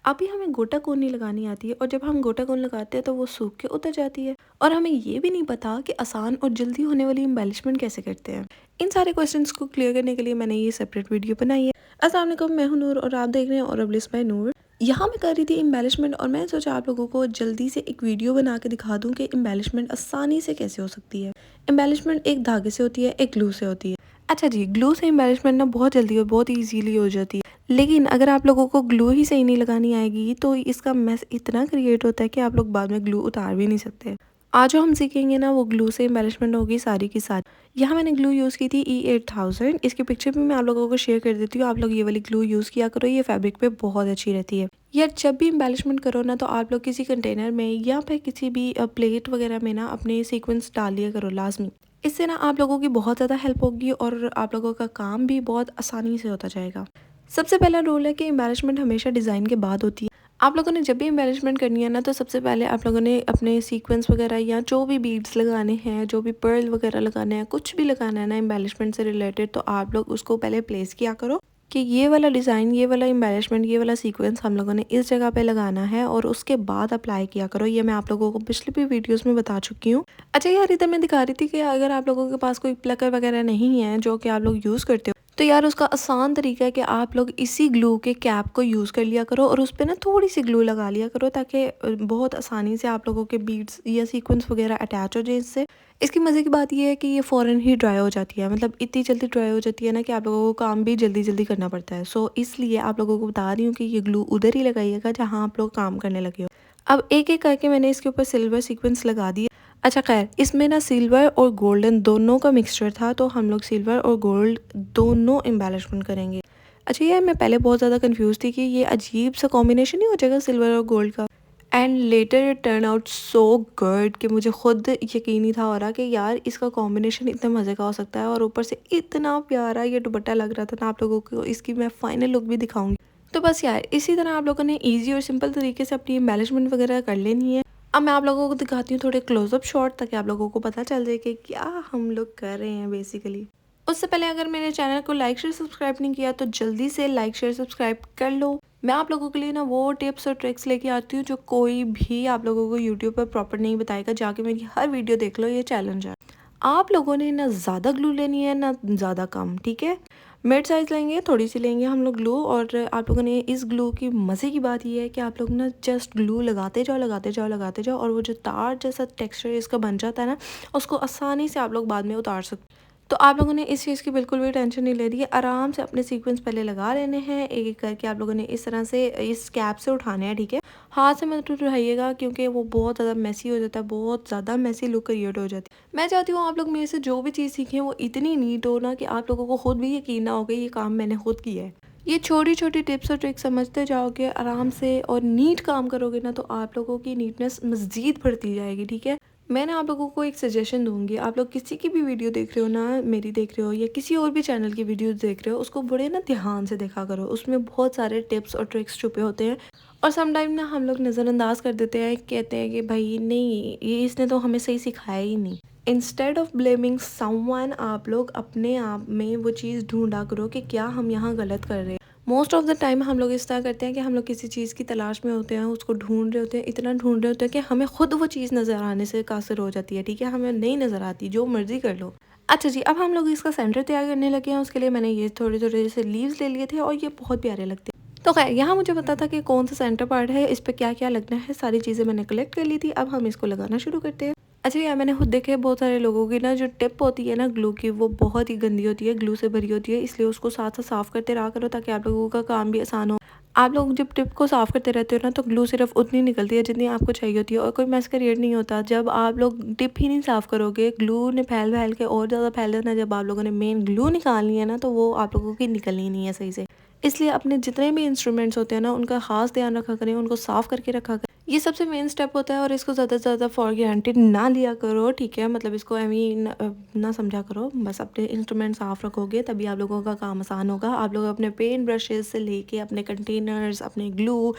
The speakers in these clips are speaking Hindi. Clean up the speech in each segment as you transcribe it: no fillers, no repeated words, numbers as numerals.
अभी हमें गोटाकून नहीं लगानी आती है और जब हम गोटाकून लगाते हैं तो वो सूख के उतर जाती है और हमें ये भी नहीं पता कि आसान और जल्दी होने वाली एम्बेलिशमेंट कैसे करते हैं। इन सारे क्वेश्चंस को क्लियर करने के लिए मैंने ये सेपरेट वीडियो बनाई है। अस्सलाम वालेकुम, मैं हूं नूर और आप देख रहे हैं और अब्लिस बाय नूर। यहाँ मैं कर रही थी एम्बेलिशमेंट और मैं सोचा आप लोगों को जल्दी से एक वीडियो बना के दिखा दूं कि एम्बेलिशमेंट आसानी से कैसे हो सकती है। एम्बेलिशमेंट एक धागे से होती है, एक ग्लू से होती है। अच्छा जी, ग्लू से एम्बेलिशमेंट ना बहुत जल्दी और बहुत ईजीली हो जाती है, लेकिन अगर आप लोगों को ग्लू ही सही नहीं लगानी आएगी तो इसका मेस इतना क्रिएट होता है कि आप लोग बाद में ग्लू उतार भी नहीं सकते। आज जो हम सीखेंगे ना वो ग्लू से एम्बेलिशमेंट होगी सारी की सारी। यहाँ मैंने ग्लू यूज़ की थी E8000। इसकी पिक्चर भी मैं आप लोगों को शेयर कर देती हूँ। आप लोग ये वाली ग्लू यूज़ किया करो, ये फैब्रिक पे बहुत अच्छी रहती है। यार जब भी एम्बेलिशमेंट करो ना तो आप लोग किसी कंटेनर में या फिर किसी भी प्लेट वगैरह में ना अपने सीक्वेंस डाल लिया करो लाजमी। इससे ना आप लोगों की बहुत ज़्यादा हेल्प होगी और आप लोगों का काम भी बहुत आसानी से होता जाएगा। सबसे पहला रूल है कि एम्बेलिशमेंट हमेशा डिज़ाइन के बाद होती है। आप लोगों ने जब भी एम्बेलिशमेंट करनी है ना तो सबसे पहले आप लोगों ने अपने सीक्वेंस वगैरह या जो भी बीड्स लगाने हैं, जो भी पर्ल वगैरह लगाने हैं, कुछ भी लगाना है ना एम्बेलिशमेंट से रिलेटेड, तो आप लोग उसको पहले प्लेस किया करो कि ये वाला डिज़ाइन, ये वाला एम्बेलिशमेंट, ये वाला सीक्वेंस हम लोगों ने इस जगह पे लगाना है और उसके बाद अप्लाई किया करो। ये मैं आप लोगों को पिछले भी वीडियोस में बता चुकी हूँ। अच्छा यार, इधर मैं दिखा रही थी कि अगर आप लोगों के पास कोई प्लकर वगैरह नहीं है जो कि आप लोग यूज़ करते हो, तो यार उसका आसान तरीका है कि आप लोग इसी ग्लू के कैप को यूज़ कर लिया करो और उस पर ना थोड़ी सी ग्लू लगा लिया करो ताकि बहुत आसानी से आप लोगों के बीड्स या सीक्वेंस वगैरह अटैच हो जाए इससे। इसकी मज़े की बात यह है कि ये फ़ौरन ही ड्राई हो जाती है, मतलब इतनी जल्दी ड्राई हो जाती है ना कि आप लोगों को काम भी जल्दी जल्दी करना पड़ता है। सो इसलिए आप लोगों को बता रही हूँ कि ये ग्लू उधर ही लगाइएगा जहाँ आप लोग काम करने लगे हो। अब एक एक करके मैंने इसके ऊपर सिल्वर सीक्वेंस लगा दिए। अच्छा खैर, इसमें ना सिल्वर और गोल्डन दोनों का मिक्सचर था, तो हम लोग सिल्वर और गोल्ड दोनों एम्बेलिशमेंट करेंगे। अच्छा यार, मैं पहले बहुत ज़्यादा कंफ्यूज थी कि ये अजीब सा कॉम्बिनेशन ही हो जाएगा सिल्वर और गोल्ड का, and later it turn out so good कि मुझे खुद यकीन नहीं था हो रहा कि यार इसका कॉम्बिनेशन इतना मज़े का हो सकता है और ऊपर से इतना प्यारा ये दुपट्टा लग रहा था ना। आप लोगों को इसकी मैं फाइनल लुक भी दिखाऊंगी। तो बस यार, इसी तरह आप लोगों ने ईजी और सिंपल तरीके से अपनी एम्बेलिशमेंट वगैरह कर लेनी है। अब मैं आप लोगों को दिखाती हूँ थोड़े क्लोजअप शॉट ताकि आप लोगों को पता चल जाए कि क्या हम लोग कर रहे हैं बेसिकली। उससे पहले अगर मेरे चैनल को लाइक शेयर सब्सक्राइब नहीं किया तो जल्दी से लाइक शेयर सब्सक्राइब कर लो। मैं आप लोगों के लिए ना वो टिप्स और ट्रिक्स लेके आती हूँ जो कोई भी आप लोगों को यूट्यूब पर प्रॉपर नहीं बताएगा। जाके मेरी हर वीडियो देख लो, ये चैलेंज है। आप लोगों ने ना ज़्यादा ग्लू लेनी है ना ज़्यादा कम, ठीक है। मिड साइज़ लेंगे, थोड़ी सी लेंगे हम लोग ग्लू। और आप लोगों ने इस ग्लू की मज़े की बात ये है कि आप लोग ना जस्ट ग्लू लगाते जाओ लगाते जाओ लगाते जाओ और वो जो तार जैसा टेक्सचर इसका बन जाता है ना, उसको आसानी से आप लोग बाद में उतार सकते। तो आप लोगों ने इस चीज़ की बिल्कुल भी टेंशन नहीं ले रही है। आराम से अपने सीक्वेंस पहले लगा लेने हैं, एक एक करके आप लोगों ने इस तरह से इस कैप से उठाने हैं, ठीक है। हाथ से मत उठाइएगा क्योंकि वो बहुत ज़्यादा मैसी हो जाता है, बहुत ज़्यादा मैसी लुक क्रिएट हो जाती है। मैं चाहती हूँ आप लोग मेरे से जो भी चीज़ सीखें वो इतनी नीट हो ना कि आप लोगों को खुद भी यकीन ना हो कि ये काम मैंने खुद किया है। ये छोटी छोटी टिप्स और ट्रिक्स समझते जाओगे आराम से और नीट काम करोगे ना तो आप लोगों की नीटनेस मज़ीद बढ़ती जाएगी, ठीक है। मैं ना आप लोगों को एक सजेशन दूंगी, आप लोग किसी की भी वीडियो देख रहे हो ना, मेरी देख रहे हो या किसी और भी चैनल की वीडियो देख रहे हो, उसको बड़े ना ध्यान से देखा करो। उसमें बहुत सारे टिप्स और ट्रिक्स छुपे होते हैं और समटाइम ना हम लोग नज़रअंदाज कर देते हैं, कहते हैं कि भाई नहीं, ये इसने तो हमें सही सिखाया ही नहीं। इंस्टेड ऑफ ब्लेमिंग समवन, आप लोग अपने आप में वो चीज़ ढूंढा करो कि क्या हम यहाँ गलत कर रहे हैं। मोस्ट ऑफ द टाइम हम लोग इस तरह करते हैं कि हम लोग किसी चीज़ की तलाश में होते हैं, उसको ढूंढ रहे होते हैं, इतना ढूंढ रहे होते हैं कि हमें खुद वो चीज़ नज़र आने से कासिर हो जाती है, ठीक है। हमें नहीं नज़र आती, जो मर्जी कर लो। अच्छा जी, अब हम लोग इसका सेंटर तैयार करने लगे हैं। उसके लिए मैंने ये थोड़े थोड़े जैसे लीव्स ले लिए थे और ये बहुत प्यारे लगते हैं। तो खैर, यहाँ मुझे पता था कि कौन सा सेंटर पार्ट है, इस पर क्या क्या लगना है, सारी चीज़ें मैंने कलेक्ट कर ली थी। अब हम इसको लगाना शुरू करते हैं। अच्छा यार, मैंने खुद देखे बहुत सारे लोगों की ना जो टिप होती है ना ग्लू की, वो बहुत ही गंदी होती है, ग्लू से भरी होती है, इसलिए उसको साथ साथ साफ़ करते रहा करो ताकि आप लोगों का काम भी आसान हो। आप लोग जब टिप को साफ़ करते रहते हो ना तो ग्लू सिर्फ उतनी निकलती है जितनी आपको चाहिए होती है और कोई मैस क्रिएट नहीं होता। जब आप लोग टिप ही नहीं साफ़ करोगे, ग्लू ने फैल फैल के और ज़्यादा फैल जाना। जब आप लोगों ने मेन ग्लू निकालनी है ना तो वो आप लोगों की निकलनी नहीं है सही से। इसलिए अपने जितने भी इंस्ट्रूमेंट्स होते हैं ना उनका खास ध्यान रखा करें, उनको साफ़ करके रखा करें। ये सबसे मेन स्टेप होता है और इसको ज़्यादा से ज़्यादा फॉर ग्रांटेड ना लिया करो, ठीक है। मतलब इसको एवी ना समझा करो। बस अपने इंस्ट्रूमेंट साफ़ रखोगे तभी आप लोगों का काम आसान होगा। आप लोग अपने पेंट ब्रशेज़ से लेके अपने कंटेनर्स, अपने ग्लू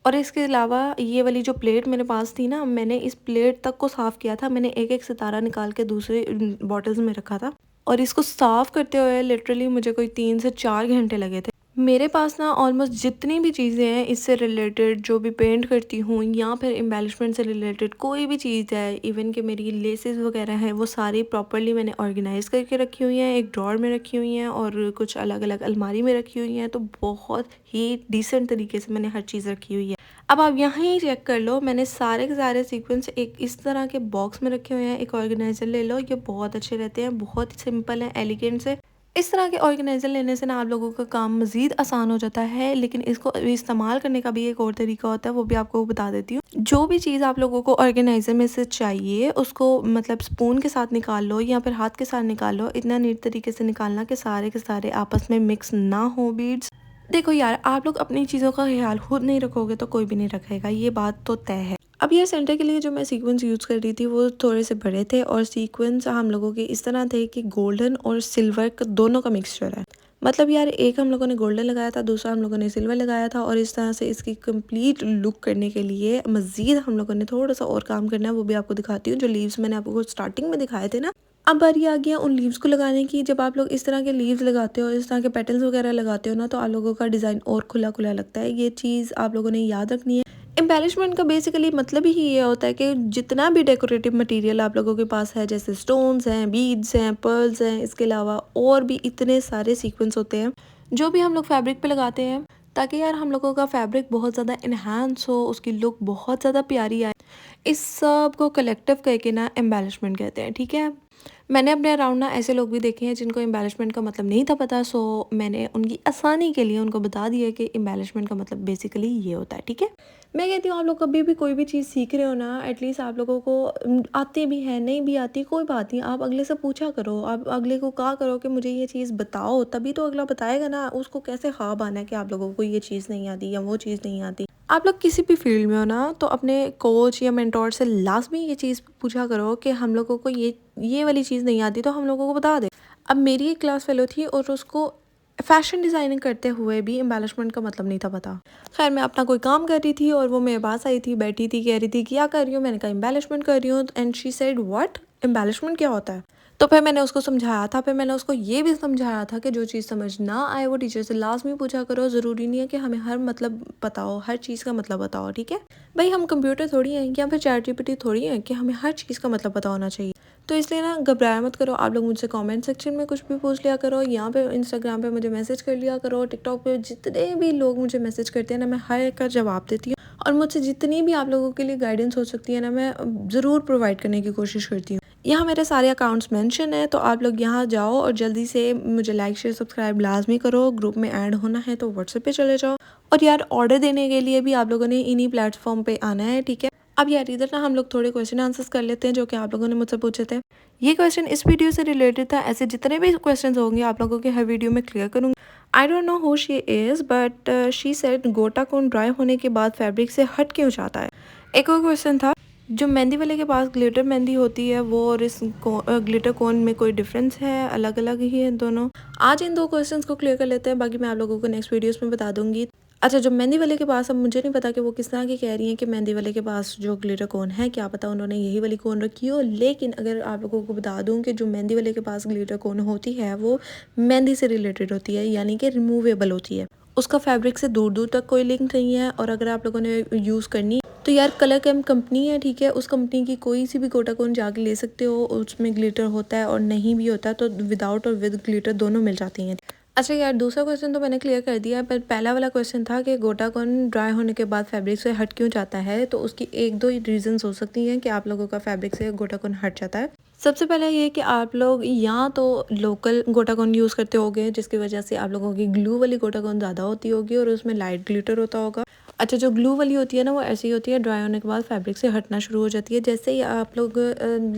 और इसके अलावा ये वाली जो प्लेट मेरे पास थी ना, मैंने इस प्लेट तक को साफ़ किया था। मैंने एक एक सितारा निकाल के दूसरे बॉटल्स में रखा था और इसको साफ़ करते हुए लिटरली मुझे कोई 3 से 4 घंटे लगे थे। मेरे पास ना ऑलमोस्ट जितनी भी चीज़ें हैं इससे रिलेटेड, जो भी पेंट करती हूँ या फिर एम्बेलिशमेंट से रिलेटेड कोई भी चीज़ है, इवन कि मेरी लेसेस वगैरह हैं, वो सारी प्रॉपर्ली मैंने ऑर्गेनाइज़ करके रखी हुई हैं, एक ड्रॉर में रखी हुई हैं और कुछ अलग अलग अलमारी में रखी हुई हैं। तो बहुत ही डिसेंट तरीके से मैंने हर चीज़ रखी हुई है। अब आप यहाँ ही चेक कर लो, मैंने सारे के सारे सीक्वेंस एक इस तरह के बॉक्स में रखे हुए हैं। एक ऑर्गेनाइज़र ले लो, ये बहुत अच्छे रहते हैं, बहुत ही सिंपल है, एलिगेंट से। इस तरह के ऑर्गेनाइज़र लेने से ना आप लोगों का काम मज़ीद आसान हो जाता है, लेकिन इसको इस्तेमाल करने का भी एक और तरीका होता है, वो भी आपको बता देती हूँ। जो भी चीज़ आप लोगों को ऑर्गेनाइज़र में से चाहिए, उसको मतलब स्पून के साथ निकाल लो या फिर हाथ के साथ निकाल लो। इतना नीट तरीके से निकालना कि सारे के सारे आपस में मिक्स ना हो बीड्स। देखो यार, आप लोग अपनी चीज़ों का ख्याल खुद नहीं रखोगे तो कोई भी नहीं रखेगा, ये बात तो तय है। अब यार सेंटर के लिए जो मैं सीक्वेंस यूज़ कर रही थी वो थोड़े से बड़े थे और सीक्वेंस हम लोगों के इस तरह थे कि गोल्डन और सिल्वर का दोनों का मिक्सचर है। मतलब यार एक हम लोगों ने गोल्डन लगाया था, दूसरा हम लोगों ने सिल्वर लगाया था और इस तरह से इसकी कंप्लीट लुक करने के लिए मज़ीद हम लोगों ने थोड़ा सा और काम करना है, वो भी आपको दिखाती हूँ। जो लीव्स मैंने आपको स्टार्टिंग में दिखाए थे ना, अब बारी आ गया उन लीव्स को लगाने की। जब आप लोग इस तरह के लीव्स लगाते हो, इस तरह के पेटल्स वगैरह लगाते हो ना, तो आप लोगों का डिज़ाइन और खुला खुला लगता है। ये चीज़ आप लोगों ने याद रखनी है। एम्बेलिशमेंट का बेसिकली मतलब ही ये होता है कि जितना भी डेकोरेटिव मटेरियल आप लोगों के पास है, जैसे स्टोन्स हैं, बीड्स हैं, पर्ल्स हैं, इसके अलावा और भी इतने सारे सीक्वेंस होते हैं जो भी हम लोग फैब्रिक पे लगाते हैं, ताकि यार हम लोगों का फैब्रिक बहुत ज़्यादा इन्हांस हो, उसकी लुक बहुत ज़्यादा प्यारी आए। इस सब को कलेक्टिव करके ना एम्बेलिशमेंट कहते हैं, ठीक है। मैंने अपने अराउंड ना ऐसे लोग भी देखे हैं जिनको एम्बेलिशमेंट का मतलब नहीं था पता, सो मैंने उनकी आसानी के लिए उनको बता दिया कि एम्बेलिशमेंट का मतलब बेसिकली ये होता है, ठीक है। मैं कहती हूँ आप लोग कभी भी कोई भी चीज़ सीख रहे हो ना, एटलीस्ट आप लोगों को आती भी है नहीं भी आती कोई बात नहीं, आप अगले से पूछा करो, आप अगले को कहा करो कि मुझे ये चीज़ बताओ, तभी तो अगला बताएगा ना। उसको कैसे ख्वाब आना है कि आप लोगों को ये चीज़ नहीं आती या वो चीज़ नहीं आती। आप लोग किसी भी फील्ड में हो ना, तो अपने कोच या मेंटोर से लाजमी ये चीज़ पूछा करो कि हम लोगों को ये वाली चीज़ नहीं आती तो हम लोगों को बता दे। अब मेरी एक क्लास फेलो थी और उसको फैशन डिज़ाइनिंग करते हुए भी एम्बेलिशमेंट का मतलब नहीं था पता। खैर मैं अपना कोई काम कर रही थी और वो मेरे पास आई थी, बैठी थी, कह रही थी क्या कर रही हूँ, मैंने कहा एम्बेलिशमेंट कर रही हूँ, and she said what, embellishment क्या होता है। तो फिर मैंने उसको समझाया था, फिर मैंने उसको ये भी समझाया था कि जो चीज़ समझ ना आए वो टीचर से लाजमी पूछा करो। ज़रूरी नहीं है कि हमें हर मतलब पता हो, हर चीज़ का मतलब पता हो, ठीक है। भाई हम कंप्यूटर थोड़ी हैं या फिर चैट जीपीटी थोड़ी हैं कि हमें हर चीज़ का मतलब पता होना चाहिए। तो इसलिए ना घबराया मत करो, आप लोग मुझसे कमेंट सेक्शन में कुछ भी पूछ लिया करो, यहाँ पे इंस्टाग्राम पे मुझे मैसेज कर लिया करो, टिकटॉक पे जितने भी लोग मुझे मैसेज करते हैं ना, मैं हर एक का जवाब देती हूँ और मुझसे जितनी भी आप लोगों के लिए गाइडेंस हो सकती है ना, मैं ज़रूर प्रोवाइड करने की कोशिश करती हूँ। यहाँ मेरे सारे अकाउंट्स मेंशन है, तो आप लोग यहाँ जाओ और जल्दी से मुझे लाइक शेयर सब्सक्राइब लाजमी करो। ग्रुप में ऐड होना है तो व्हाट्सएप पे चले जाओ, और यार ऑर्डर देने के लिए भी आप लोगों ने इन्हीं प्लेटफॉर्म पे आना है, ठीक है। अब यार इधर ना हम लोग थोड़े क्वेश्चन आंसर्स कर लेते हैं जो कि आप लोगों ने मुझसे पूछे थे। ये क्वेश्चन इस वीडियो से रिलेटेड था, ऐसे जितने भी क्वेश्चन होंगे आप लोगों के हर वीडियो में क्लियर करूँगी। I don't know who she is, but she said गोटा कोन ड्राई होने के बाद फैब्रिक से हट क्यों जाता है। एक और क्वेश्चन था, जो मेहंदी वाले के पास ग्लिटर मेहंदी होती है वो और इस ग्लिटर कोन में कोई डिफरेंस है, अलग अलग ही है दोनों। आज इन दो क्वेश्चंस को क्लियर कर लेते हैं, बाकी मैं आप लोगों को नेक्स्ट वीडियोस में बता दूंगी। अच्छा, जो मेहंदी वाले के पास, अब मुझे नहीं पता कि वो किस तरह की कह रही हैं कि मेहंदी वाले के पास जो ग्लिटर कोन है, क्या पता उन्होंने यही वाली कोन रखी हो, लेकिन अगर आप लोगों को बता दूं कि जो मेहंदी वाले के पास ग्लिटर कोन होती है वो मेहंदी से रिलेटेड होती है, यानी कि रिमूवेबल होती है। उसका फैब्रिक से दूर दूर तक कोई लिंक नहीं है, और अगर आप लोगों ने यूज़ करनी तो यार कलर कैम कंपनी है, ठीक है, उस कंपनी की कोई सी भी गोटा कोन जाके ले सकते हो। उसमें ग्लिटर होता है और नहीं भी होता तो विदाउट और विद ग्लिटर दोनों मिल जाती हैं। अच्छा यार, दूसरा क्वेश्चन तो मैंने क्लियर कर दिया, पर पहला वाला क्वेश्चन था कि गोटा कोन ड्राई होने के बाद फैब्रिक से हट क्यों जाता है, तो उसकी एक दो रीजंस हो सकती हैं कि आप लोगों का फैब्रिक से गोटा कोन हट जाता है। सबसे पहले ये कि आप लोग या तो लोकल गोटा कोन यूज़ करते होगे, जिसकी वजह से आप लोगों की ग्लू वाली गोटा कोन ज़्यादा होती होगी और उसमें लाइट ग्लिटर होता होगा। अच्छा, जो ग्लू वाली होती है ना, वो ऐसी होती है, ड्राई होने के बाद फैब्रिक से हटना शुरू हो जाती है। जैसे ही आप लोग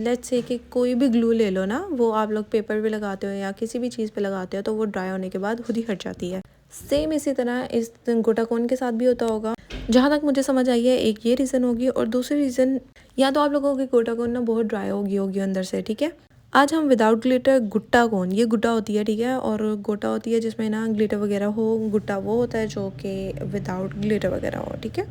लेट्स से कि कोई भी ग्लू ले लो ना, वो आप लोग पेपर पे लगाते हो या किसी भी चीज़ पे लगाते हो तो वो ड्राई होने के बाद खुद ही हट जाती है। सेम इसी तरह इस गोटा कोन के साथ भी होता होगा। जहाँ तक मुझे समझ आई है, एक ये रीज़न होगी, और दूसरी रीज़न या तो आप लोगों की गोटा कोन ना बहुत ड्राई होगी अंदर से, ठीक है। आज हम विदाउट ग्लिटर गुट्टा कोन, ये गुड्डा होती है, ठीक है, और गोटा होती है जिसमें ना ग्लिटर वगैरह हो। गुट्टा वो होता है जो कि विदाउट ग्लिटर वगैरह हो, ठीक है।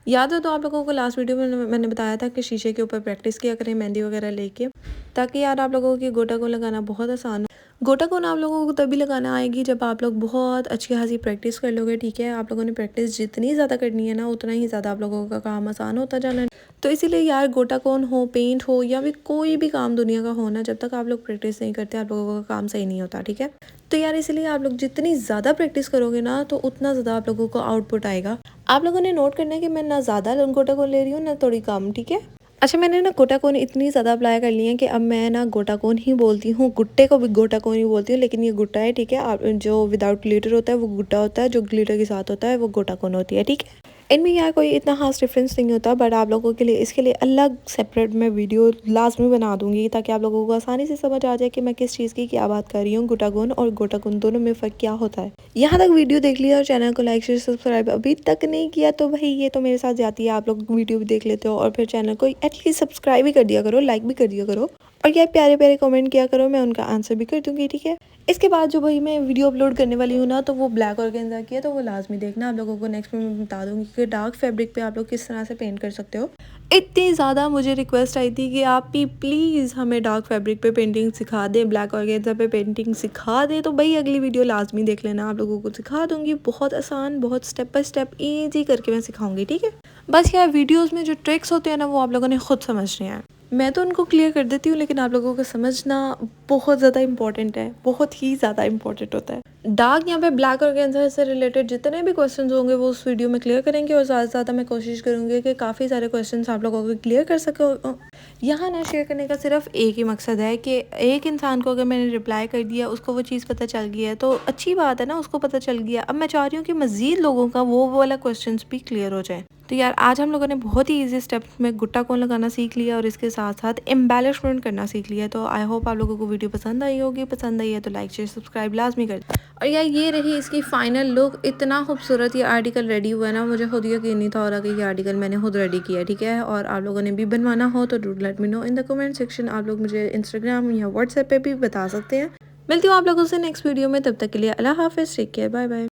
याद हो तो आप लोगों को लास्ट वीडियो में मैंने बताया था कि शीशे के ऊपर प्रैक्टिस किया करें मेहंदी वगैरह लेके, ताकि यार आप लोगों की गोटा कोन लगाना बहुत आसान हो। गोटा कौन आप लोगों को तभी लगाना आएगी जब आप लोग बहुत अच्छी खासी प्रैक्टिस कर लोगे, ठीक है। आप लोगों ने प्रैक्टिस जितनी ज़्यादा करनी है ना, उतना ही ज़्यादा आप लोगों का काम आसान होता जाना है। तो इसीलिए यार गोटा कौन हो, पेंट हो या फिर कोई भी काम दुनिया का हो ना, जब तक आप लोग प्रैक्टिस नहीं करते आप लोगों का काम सही नहीं होता, ठीक है। तो यार इसीलिए आप लोग जितनी ज़्यादा प्रैक्टिस करोगे ना, तो उतना ज़्यादा आप लोगों को आउटपुट आएगा। आप लोगों ने नोट करना है कि मैं ना ज़्यादा गोटा कौन ले रही हूँ ना थोड़ी कम, ठीक है। अच्छा, मैंने ना गोटा कौन इतनी ज़्यादा अप्लाई कर ली है कि अब मैं ना गोटा कौन ही बोलती हूँ, गुट्टे को भी गोटा कौन ही बोलती हूँ, लेकिन ये गुट्टा है, ठीक है। आप जो विदाउट ग्लिटर होता है वो गुट्टा होता है, जो ग्लिटर के साथ होता है वो गोटा कौन होती है, ठीक है। इनमें यार कोई इतना खास डिफरेंस नहीं होता, बट आप लोगों के लिए इसके लिए अलग सेपरेट मैं वीडियो लाजमी बना दूंगी, ताकि आप लोगों को आसानी से समझ आ जाए कि मैं किस चीज़ की क्या बात कर रही हूँ। गुटागुन और गोटागुन दोनों में फ़र्क क्या होता है। यहाँ तक वीडियो देख लिया और चैनल को लाइक शेयर सब्सक्राइब अभी तक नहीं किया तो भाई ये तो मेरे साथ जाती है। आप लोग वीडियो भी देख लेते हो और फिर चैनल को एटलीस्ट सब्सक्राइब भी कर दिया करो, लाइक भी कर दिया करो, और यार प्यारे प्यारे कमेंट किया करो, मैं उनका आंसर भी कर दूंगी, ठीक है। इसके बाद जो भाई मैं वीडियो अपलोड करने वाली हूँ ना, तो वो ब्लैक ऑर्गेन्जा की है, तो वो लाजमी देखना। आप लोगों को नेक्स्ट में मैं बता दूंगी कि डार्क फैब्रिक पे आप लोग किस तरह से पेंट कर सकते हो। इतनी ज़्यादा मुझे रिक्वेस्ट आई थी कि आप भी प्लीज़ हमें डार्क फैब्रिक पे पेंटिंग सिखा दें, ब्लैक ऑर्गेन्जा पे पेंटिंग सिखा दें, तो भाई अगली वीडियो लाजमी देख लेना। आप लोगों को सिखा दूंगी, बहुत आसान, बहुत स्टेप बाय स्टेप ईजी करके मैं सिखाऊंगी, ठीक है। बस यार वीडियोज़ में जो ट्रिक्स होते हैं ना, वो आप लोगों ने खुद समझने हैं। मैं तो उनको क्लियर कर देती हूँ, लेकिन आप लोगों को समझना बहुत ज़्यादा इंपॉर्टेंट है, बहुत ही ज़्यादा इंपॉर्टेंट होता है। डार्क यहाँ पे ब्लैक ऑर्गेन्जा से रिलेटेड जितने भी क्वेश्चंस होंगे वो उस वीडियो में क्लियर करेंगे, और ज़्यादा से ज़्यादा मैं कोशिश करूँगी कि काफ़ी सारे क्वेश्चंस आप लोगों को क्लियर कर सको। यहाँ ना शेयर करने का सिर्फ एक ही मकसद है कि एक इंसान को अगर मैंने रिप्लाई कर दिया, उसको वो चीज़ पता चल गई है तो अच्छी बात है ना, उसको पता चल गया। अब मैं चाह रही हूँ कि मज़ीद लोगों का वो वाला क्वेश्चंस भी क्लियर हो जाए। तो यार आज हम लोगों ने बहुत ही ईजी स्टेप्स में गुट्टा कौन लगाना सीख लिया और इसके साथ साथ एम्बेलिशमेंट करना सीख लिया। तो आई होप आप लोगों को वीडियो पसंद आई होगी। पसंद आई है तो लाइक शेयर सब्सक्राइब लाजमी कर। और यार ये रही इसकी फाइनल लुक। इतना खूबसूरत ये आर्टिकल रेडी हुआ है ना, मुझे खुद यकीन नहीं था हो रहा कि ये आर्टिकल मैंने खुद रेडी किया है, ठीक है। और आप लोगों ने भी बनवाना हो तो do let me know in the comment section. आप लोग मुझे इंस्टाग्राम या व्हाट्सएप पे भी बता सकते हैं। मिलती हूँ आप लोगों से नेक्स्ट वीडियो में, तब तक के लिए अल्लाह हाफिज़, टेक केयर, बाय बाय।